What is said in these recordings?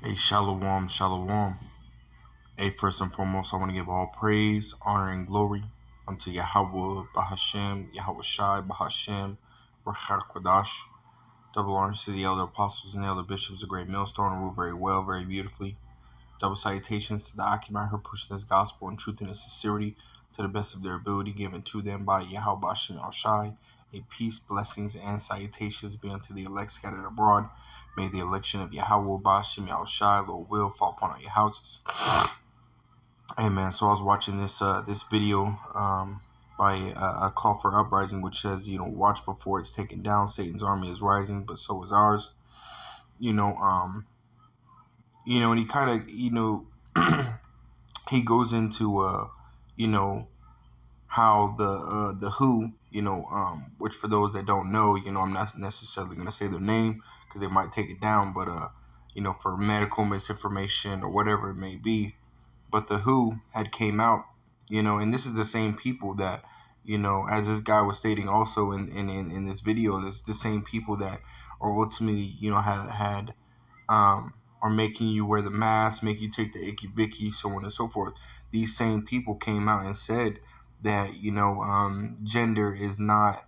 Hey, shalom, shalom. Hey, first and foremost, I want to give all praise, honor, and glory unto Yahweh, Bahashem, Yahweh Shai, Bahashem, Rachar Kodash. Double honors to the elder apostles and the elder bishops, a great millstone, rule very well, very beautifully. Double salutations to the Akim who pushing this gospel in truth and in sincerity to the best of their ability, given to them by Yahweh Bahashem Al Shai. A peace, blessings, and salutations be unto the elect scattered abroad. May the election of Yahweh Bahashem Al Shai, Lord will, fall upon all your houses. Hey man, so I was watching this video by a call for uprising, which says, watch before it's taken down. Satan's army is rising, but so is ours. And he kind of, he goes into, how the WHO, which for those that don't know, I'm not necessarily going to say their name because they might take it down, but, for medical misinformation or whatever it may be. But the WHO had came out, and this is the same people that, as this guy was stating also in this video, it's the same people that are ultimately, are making you wear the mask, make you take the icky vicky, so on and so forth. These same people came out and said that, gender is not,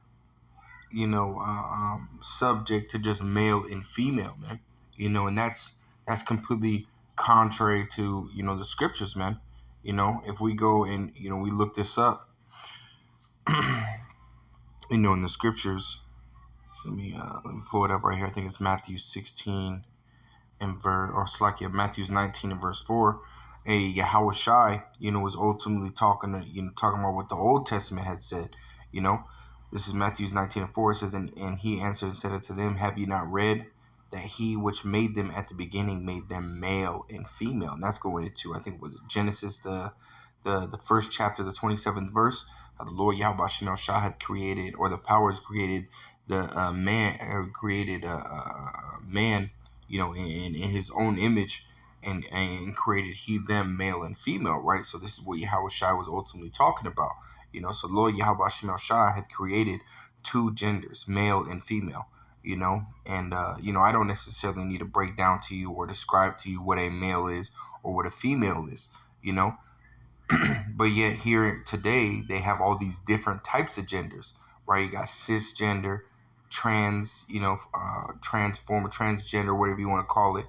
subject to just male and female, man. And that's completely contrary to, the scriptures, man. If we go and, we look this up, in the scriptures, let me pull it up right here. I think it's Matthew 16 and Matthew 19 and verse 4. Yahweh Shai, was ultimately talking about what the Old Testament had said. This is Matthew 19 and 4. It says, and he answered and said unto them, have ye not read that he which made them at the beginning made them male and female? And that's going into, I think, was Genesis, the first chapter, the 27th verse. The Lord Yahweh Shemel Shah had created, or the powers created the man, created a man, in his own image, and created he them male and female, right? So this is what Yahweh Shai was ultimately talking about. So Lord Yahweh Shemel Shah had created two genders, male and female. And I don't necessarily need to break down to you or describe to you what a male is or what a female is, but yet here today they have all these different types of genders, right? You got cisgender, trans, transformer, transgender, whatever you want to call it,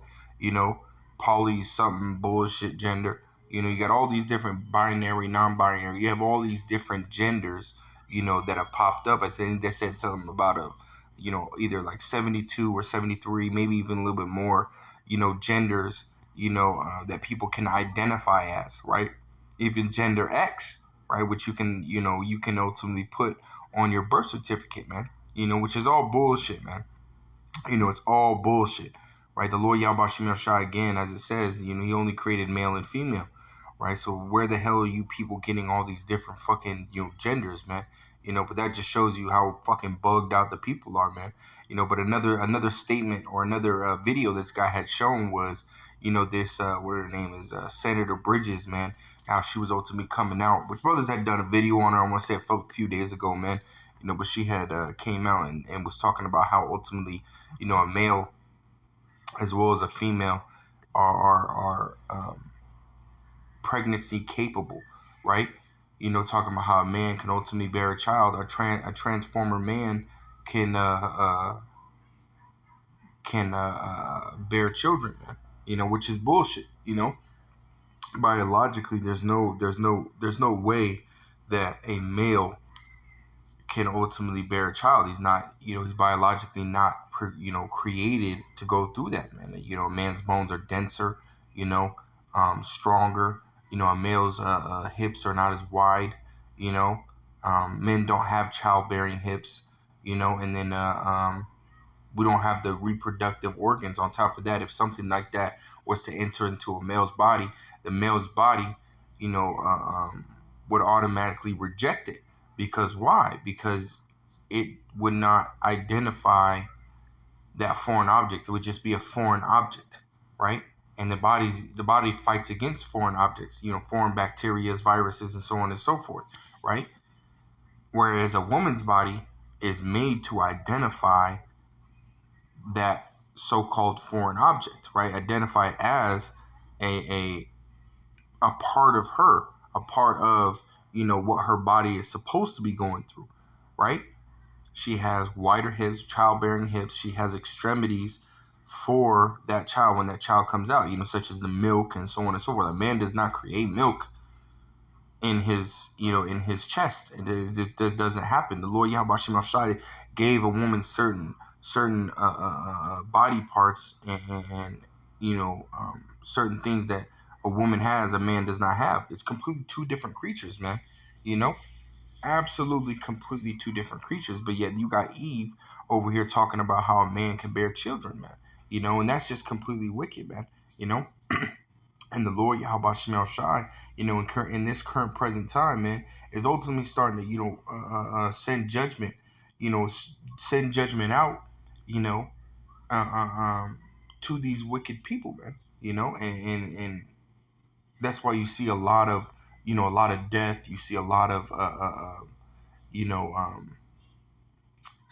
poly something bullshit gender. You got all these different binary, non-binary. You have all these different genders, that have popped up. I think they said something about either like 72 or 73, maybe even a little bit more, genders, that people can identify as, right? Even gender X, right? Which you can ultimately put on your birth certificate, man. Which is all bullshit, man. It's all bullshit, right? The Lord Yahweh Shemel Shai, again, as it says, he only created male and female, right? So where the hell are you people getting all these different fucking, genders, man? But that just shows you how fucking bugged out the people are, man. But another statement or another video this guy had shown was, this, what her name is, Senator Bridges, man, how she was ultimately coming out, which brothers had done a video on her, I want to say a few days ago, man, but she had came out and was talking about how ultimately, a male as well as a female are pregnancy capable, right? Talking about how a man can ultimately bear a child, a transformer man can bear children, man. Which is bullshit. Biologically, there's no way that a male can ultimately bear a child. He's not, he's biologically not, created to go through that, man. A man's bones are denser, stronger. A male's hips are not as wide. Men don't have childbearing hips. And then we don't have the reproductive organs. On top of that, if something like that was to enter into a male's body, the male's body, would automatically reject it. Because why? Because it would not identify that foreign object. It would just be a foreign object, right? And the body fights against foreign objects, foreign bacteria, viruses, and so on and so forth, right? Whereas a woman's body is made to identify that so-called foreign object, right? Identified as a part of her, a part of, what her body is supposed to be going through, right? She has wider hips, childbearing hips. She has extremities for that child when that child comes out, such as the milk and so on and so forth. A man does not create milk in his, in his chest. It just doesn't happen. The Lord Yahweh Shem Shai gave a woman certain body parts and certain things that a woman has, a man does not have. It's completely two different creatures, man. Absolutely, completely two different creatures. But yet you got Eve over here talking about how a man can bear children, man. And that's just completely wicked, man. And the Lord Yahweh Shemel Shai, in this current present time, man, is ultimately starting to, send judgment, send judgment out, to these wicked people, man. And that's why you see a lot of, death. You see a lot of,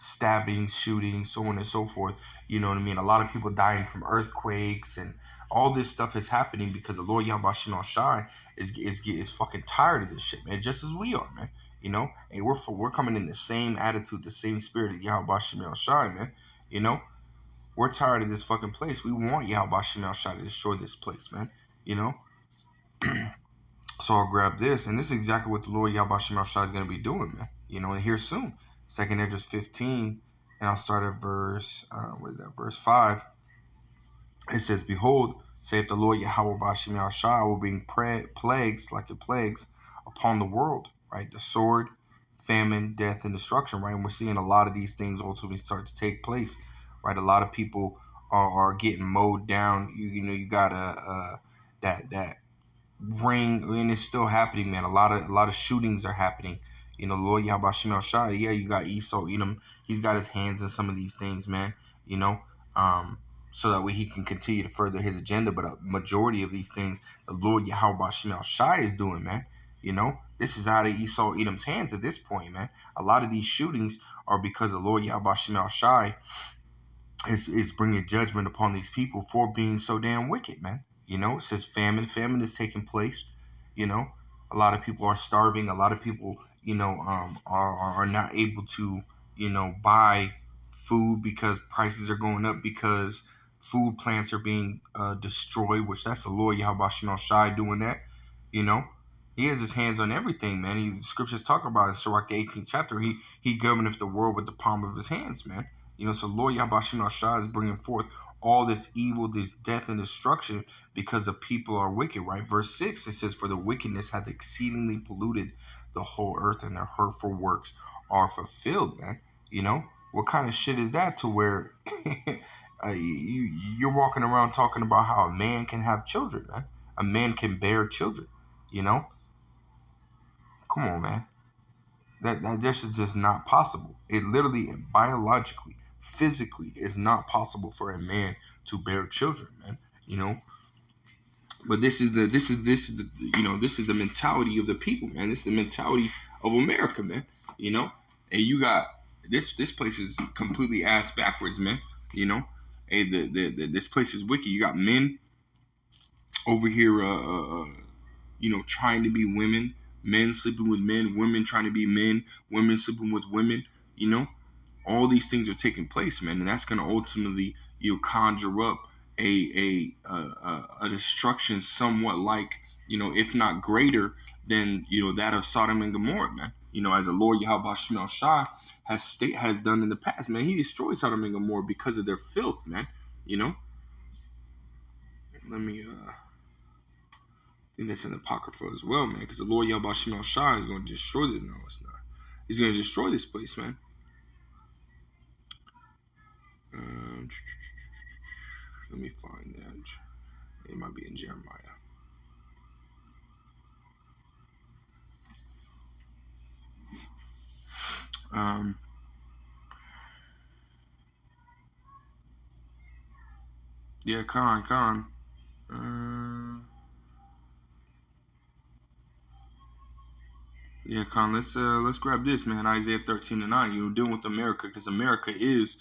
stabbings, shootings, so on and so forth. You know what I mean? A lot of people dying from earthquakes and all this stuff is happening because the Lord Yahweh Shem Shai is fucking tired of this shit, man. Just as we are, man. And we're coming in the same attitude, the same spirit of Yahweh Shem Shai, man. We're tired of this fucking place. We want Yahweh Shem Shai to destroy this place, man. So I'll grab this, and this is exactly what the Lord Yahweh Shem Shai is going to be doing, man. And here soon. 2nd Esdras 15, and I'll start at verse, verse 5. It says, Behold, saith the Lord Yahweh Bashim Shai, I will bring plagues, like the plagues, upon the world, right? The sword, famine, death, and destruction, right? And we're seeing a lot of these things ultimately start to take place, right? A lot of people are getting mowed down. You got that ring, and it's still happening, man. A lot of shootings are happening. Lord Yahweh Shem Shai, yeah, you got Esau Edom. He's got his hands in some of these things, man. So that way he can continue to further his agenda. But a majority of these things, the Lord Yahweh Shem Shai is doing, man. This is out of Esau Edom's hands at this point, man. A lot of these shootings are because the Lord Yahweh Shem Shai is bringing judgment upon these people for being so damn wicked, man. It says famine. Famine is taking place. A lot of people are starving. A lot of people, are not able to, buy food because prices are going up, because food plants are being destroyed, which that's the Lord Yahweh Shem Shai doing that. He has his hands on everything, man. The scriptures talk about in Sirach, the 18th chapter, he governeth the world with the palm of his hands, man. So Lord Yahweh Shem Shai is bringing forth all this evil, this death and destruction because the people are wicked, right? Verse 6, it says, For the wickedness hath exceedingly polluted the whole earth, and their hurtful works are fulfilled, man. What kind of shit is that, to where you're walking around talking about how a man can have children, man? A man can bear children, Come on, man. That this is just not possible. It literally and biologically, physically, is not possible for a man to bear children, man. But this is the mentality of the people, man. This is the mentality of America, man. And you got this place is completely ass backwards, man. Hey, this place is wicked. You got men over here, trying to be women, men sleeping with men, women trying to be men, women sleeping with women. All these things are taking place, man, and that's going to ultimately conjure up a destruction somewhat like, if not greater than that of Sodom and Gomorrah, man. As the Lord Yahweh Shem Shai has done in the past, man. He destroyed Sodom and Gomorrah because of their filth, man. Let me I think that's in the Apocrypha as well, man, because the Lord Yahweh Shem Shai is going to destroy this. No, it's not. He's going to destroy this place, man. Let me find that. It might be in Jeremiah. Yeah, Khan. Yeah, Khan. Let's grab this, man. Isaiah 13:9. Dealing with America, because America is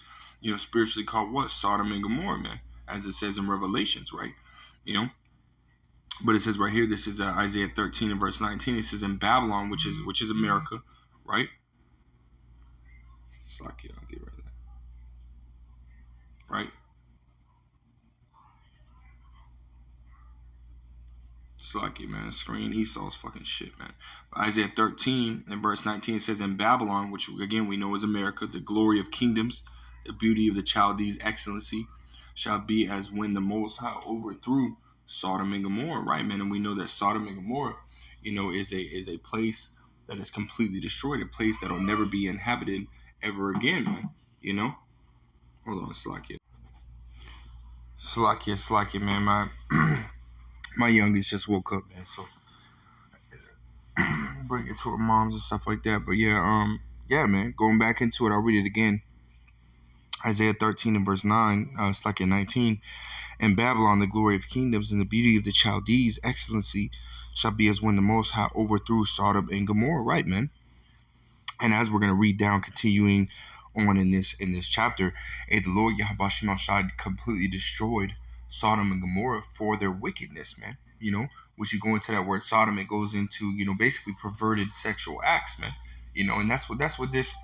spiritually called what? Sodom and Gomorrah, man, as it says in Revelations, right? You know, but it says right here, this is Isaiah 13 and verse 19. It says in Babylon, which is America, right? So I'll get rid of that, right? Slacky, man. Screen Esau's fucking shit, man. Isaiah 13 and verse 19, it says, in Babylon, which again we know is America, the glory of kingdoms, the beauty of the Chaldees' excellency, shall be as when the Most High overthrew Sodom and Gomorrah, right, man? And we know that Sodom and Gomorrah, is a place that is completely destroyed, a place that will never be inhabited ever again, man. Hold on, Slacky. Slacky, man. My youngest just woke up, man, so bring it to her moms and stuff like that. But yeah, man, going back into it, I'll read it again. Isaiah 13 and verse 9, it's like in 19. In Babylon, the glory of kingdoms and the beauty of the Chaldees' excellency shall be as when the Most High overthrew Sodom and Gomorrah, right, man? And as we're going to read down, continuing on in this chapter, the Lord Yahweh Shai completely destroyed Sodom and Gomorrah for their wickedness, man. Which you go into that word Sodom, it goes into, basically perverted sexual acts, man. And that's what this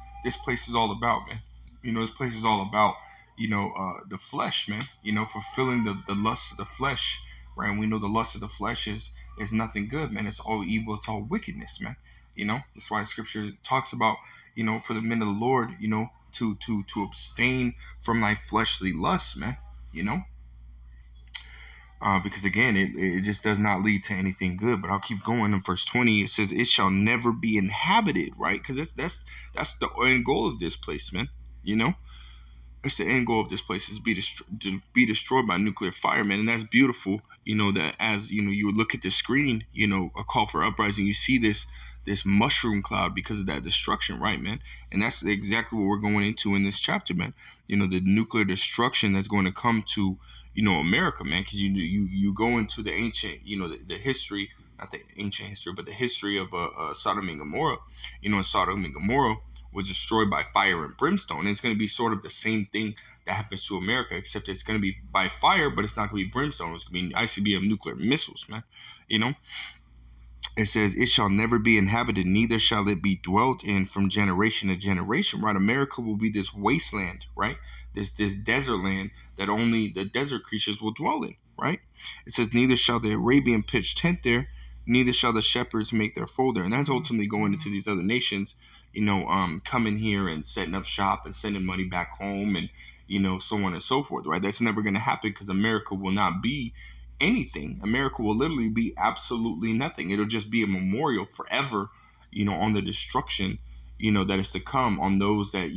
place is all about, man. This place is all about, the flesh, man. Fulfilling the lust of the flesh, right? And we know the lust of the flesh is nothing good, man. It's all evil. It's all wickedness, man. That's why Scripture talks about, for the men of the Lord, to abstain from thy fleshly lusts, man. Because again, it just does not lead to anything good. But I'll keep going. In verse 20, it says, "It shall never be inhabited," right? Because that's the end goal of this place, man. That's the end goal of this place, is to be destroyed by nuclear fire, man. And that's beautiful. That as you would look at the screen, a call for uprising, you see this mushroom cloud because of that destruction, right, man? And that's exactly what we're going into in this chapter, man. The nuclear destruction that's going to come to America, man, because you go into the ancient, the history, not the ancient history, but the history of Sodom and Gomorrah. Sodom and Gomorrah was destroyed by fire and brimstone. And it's going to be sort of the same thing that happens to America, except it's going to be by fire, but it's not going to be brimstone. It's going to be ICBM nuclear missiles, man. It says, "It shall never be inhabited, neither shall it be dwelt in from generation to generation," right? America will be this wasteland, right? This desert land that only the desert creatures will dwell in, right? It says, "Neither shall the Arabian pitch tent there, neither shall the shepherds make their fold there." And that's ultimately going into these other nations, coming here and setting up shop and sending money back home and, so on and so forth, right? That's never going to happen because America will not be anything. America will literally be absolutely nothing. It'll just be a memorial forever, on the destruction, that is to come on those that,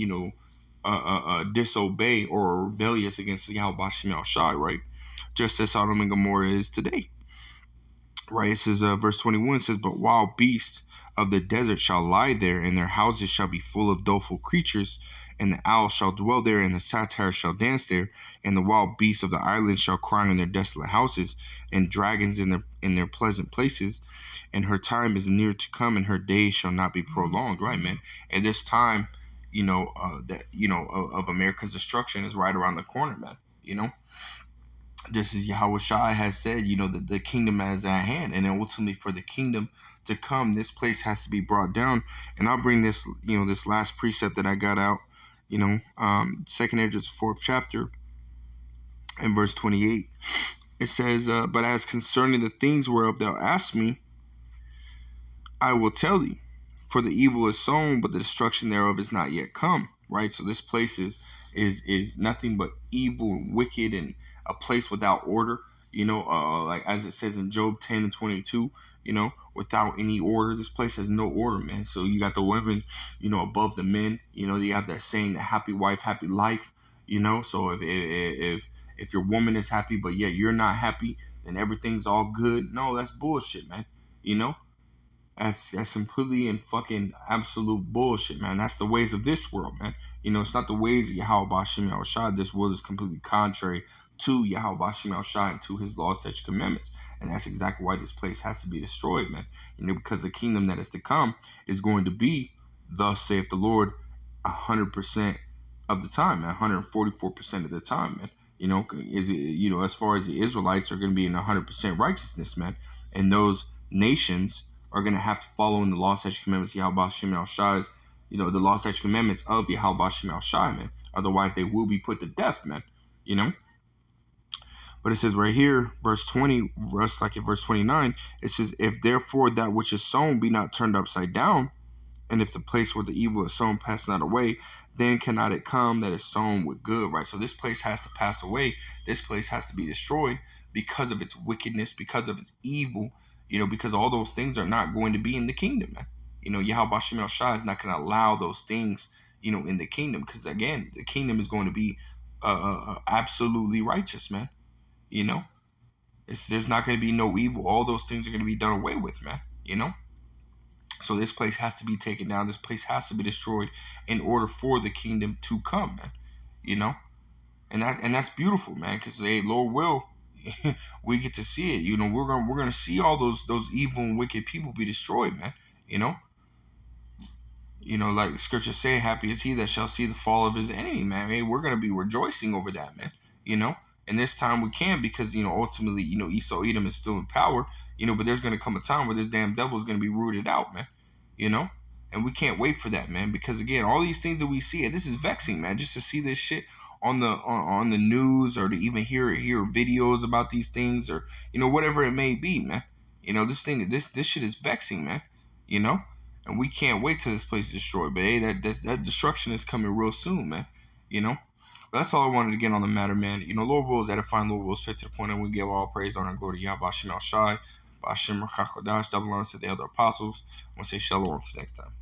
disobey or are rebellious against Yahweh Shem Shai, right? Just as Sodom and Gomorrah is today. Right, it says, verse 21 says, "But wild beasts of the desert shall lie there, and their houses shall be full of doleful creatures, and the owl shall dwell there, and the satyr shall dance there, and the wild beasts of the islands shall cry in their desolate houses, and dragons in their pleasant places. And her time is near to come, and her days shall not be prolonged." Right, man. And this time, of America's destruction is right around the corner, man. Just as Yahweh Shai has said, the kingdom is at hand. And then ultimately for the kingdom to come, this place has to be brought down. And I'll bring this, this last precept that I got out, 2nd Esdras 4th chapter and verse 28. It says, "But as concerning the things whereof thou asked me, I will tell thee. For the evil is sown, but the destruction thereof is not yet come." Right? So this place is nothing but evil and wicked, and a place without order, like as it says in Job 10 and 22, without any order. This place has no order, man. So you got the women, above the men. You have that saying, the happy wife, happy life. So if your woman is happy, but yet you're not happy, then everything's all good. No, that's bullshit, man. That's completely and fucking absolute bullshit, man. That's the ways of this world, man. It's not the ways of Yahweh Shem Shai. This world is completely contrary to Yahweh Shem Shai and to his laws, such commandments. And that's exactly why this place has to be destroyed, man. Because the kingdom that is to come is going to be, thus saith the Lord, 100% of the time, man. 144% of the time, man. Is it, as far as the Israelites are going to be in 100% righteousness, man, and those nations are going to have to follow in the law, statutes, commandments, Yahweh Shem El Shai's, the law, statutes, commandments of Yahweh Shem El Shai, man. Otherwise, they will be put to death, man. But it says right here, verse 20, like in verse 29, it says, if therefore that which is sown be not turned upside down, and if the place where the evil is sown pass not away, then cannot it come that is sown with good, right? So this place has to pass away. This place has to be destroyed because of its wickedness, because of its evil, because all those things are not going to be in the kingdom, man. Yahweh Shem El Shai is not going to allow those things, in the kingdom, because again, the kingdom is going to be absolutely righteous, man. There's not going to be no evil. All those things are going to be done away with, man. So this place has to be taken down. This place has to be destroyed in order for the kingdom to come, man. And that's beautiful, man. Because Lord will, we get to see it. We're gonna see all those evil and wicked people be destroyed, man. Like Scripture say, happy is he that shall see the fall of his enemy, man. Hey, we're gonna be rejoicing over that, man. And this time we can, because ultimately, Esau Edom is still in power. But there's gonna come a time where this damn devil is gonna be rooted out, man. And we can't wait for that, man, because again, all these things that we see, this is vexing, man, just to see this shit on the news, or to even hear videos about these things, or whatever it may be, man. This shit is vexing, man. And we can't wait till this place is destroyed. But hey, that destruction is coming real soon, man. But that's all I wanted to get on the matter, man. Lord will is edifying, Lord will is straight to the point, and we give all praise, honor, and glory to Yahweh Shem El Shai, Ba'ashem Rachachodash, double honor to the other apostles. I want to say shalom until next time.